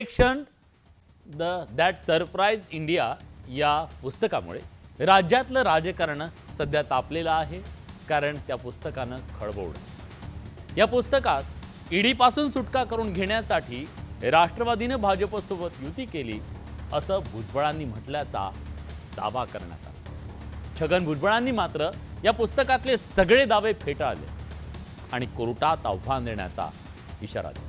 Election that surprised India या पुस्तकामुळे राज्यातलं राजकारण सध्या तापलेलं आहे, कारण त्या पुस्तकानं खळबळलं। या पुस्तकात ईडीपासून सुटका करून घेण्यासाठी राष्ट्रवादीनं भाजपसोबत युती केली असं भुजबळांनी म्हटल्याचा दावा करण्यात आला। छगन भुजबळांनी मात्र या पुस्तकातले सगळे दावे फेटाळले आणि कोर्टात आव्हान देण्याचा इशारा दिला।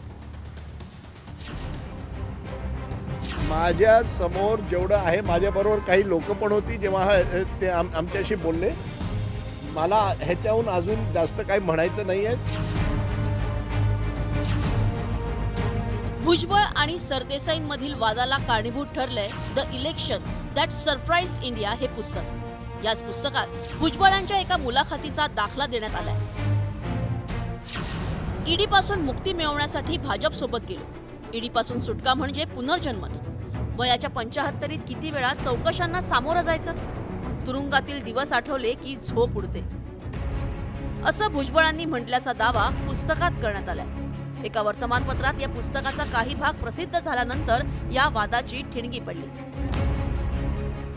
माझ्या समोर जेवढं आहे, माझ्याबरोबर काही लोक पण होती जेव्हा ते आमच्याशी बोलले। मला ह्याच्याहून अजून जास्त काही म्हणायचं नाही आहे। भुजबळ आणि सरदेसाईंमधील वादाला कारणीभूत ठरलंय the election that surprised India हे पुस्तक। याच पुस्तकात भुजबळांच्या एका मुलाखतीचा दाखला देण्यात आलाय। ईडी पासून मुक्ती मिळवण्यासाठी भाजप सोबत गेलो। ईडी पासून सुटका म्हणजे पुनर्जन्मच। वयाच्या 75 किती वेळा चौकशांना सामोरं जायचं? तुरुंगातील दिवस आठवले की झोप उडते, असं भुजबळांनी म्हटल्याचा दावा पुस्तकात करण्यात आलाय। एका वर्तमानपत्रात या पुस्तकाचा काही भाग प्रसिद्ध झाल्यानंतर या वादाची ठिणगी पडली,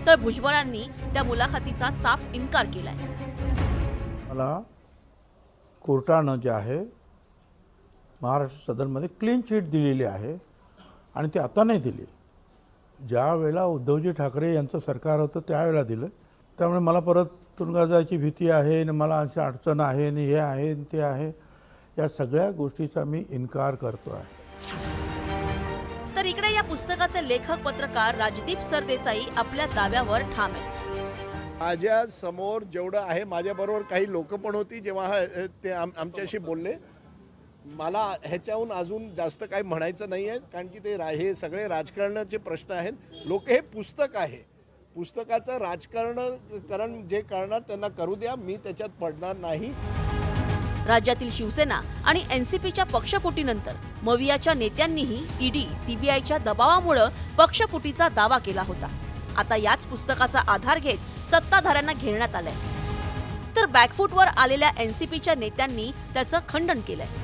तर भुजबळांनी त्या मुलाखतीचा साफ इन्कार केलाय। मला कोर्टानं जे आहे महाराष्ट्र सदनमध्ये क्लीन चिट दिलेली आहे आणि ती आता नाही दिली। ज्या वेळेला उद्धवजी ठाकरे यांचं सरकार होतं त्यावेळेला दिलं। त्यामुळे मला परत तुरुंगात जायची भीती आहे आणि मला अशी अडचण आहे आणि हे आहे आणि ते आहे, या सगळ्या गोष्टीचा मी इन्कार करतो आहे। तर इकडे या पुस्तकाचे लेखक पत्रकार राजदीप सरदेसाई आपल्या दाव्यावर ठाम आहेत। माझ्या समोर जेवढं आहे, माझ्याबरोबर काही लोक पण होती जेव्हा ते आमच्याशी बोलले। मला ह्याच्याहून अजून जास्त काही म्हणायचं नाही आहे, कारण की ते हे सगळे राजकारणाचे प्रश्न आहेत। लोक हे पुस्तक आहे, पुस्तकाचं राजकारण जे करणार त्यांना करू द्या, मी त्याच्यात पडणार नाही। राज्यातील शिवसेना आणि एनसीपीच्या पक्षफुटीनंतर मवियाच्या नेत्यांनीही ईडी सीबीआयच्या दबावामुळे पक्षफुटीचा दावा केला होता। आता याच पुस्तकाचा आधार घेत सत्ताधाऱ्यांना घेरण्यात आलंय, तर बॅकफुटवर आलेल्या एनसीपीच्या नेत्यांनी त्याचं खंडन केलंय।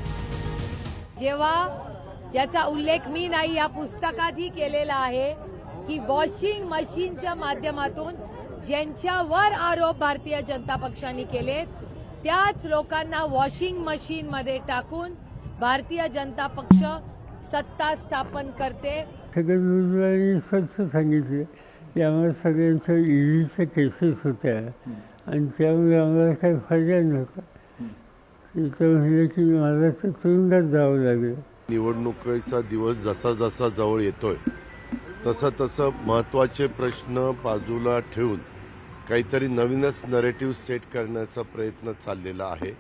जेव्हा ज्याचा उल्लेख मी नाही या पुस्तकातही केलेला आहे की वॉशिंग मशीनच्या माध्यमातून ज्यांच्यावर आरोप भारतीय जनता पक्षाने केले त्याच लोकांना वॉशिंग मशीन मध्ये टाकून भारतीय जनता पक्ष सत्ता स्थापन करते। सगळ्यांनी स्वच्छ सांगितले की आम्हाला सगळ्यांच्या ईडीच्या केसेस होत्या आणि त्यामुळे आम्हाला काही फायदा नव्हता। इथं म्हणलं की मला तर तुरुंगात जावं लागेल। निवडणुकीचा दिवस जसा जसा जवळ येतोय तसं तसं महत्त्वाचे प्रश्न बाजूला ठेवून काहीतरी नवीनच नरेटिव्ह सेट करण्याचा प्रयत्न चाललेला आहे।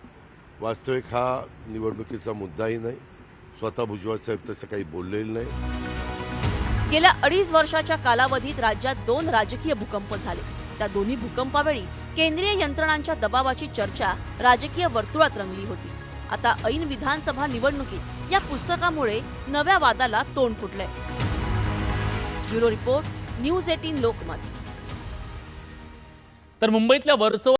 वास्तविक हा निवडणुकीचा मुद्दाही नाही, स्वतः भुजबळ साहेब तसं काही बोललेलं नाही। गेल्या 2.5 वर्षाच्या कालावधीत राज्यात 2 राजकीय भूकंप झाले। त्या दोन्ही भूकंपावेळी केंद्रीय यंत्रणांच्या दबावाची चर्चा राजकीय वर्तुळात रंगली होती। आता ऐन विधानसभा निवडणुकीत या पुस्तकामुळे नव्या वादाला तोंड फुटलंय। Bureau report, news 18 Lokmat. तर मुंबईतल्या वर्सोवा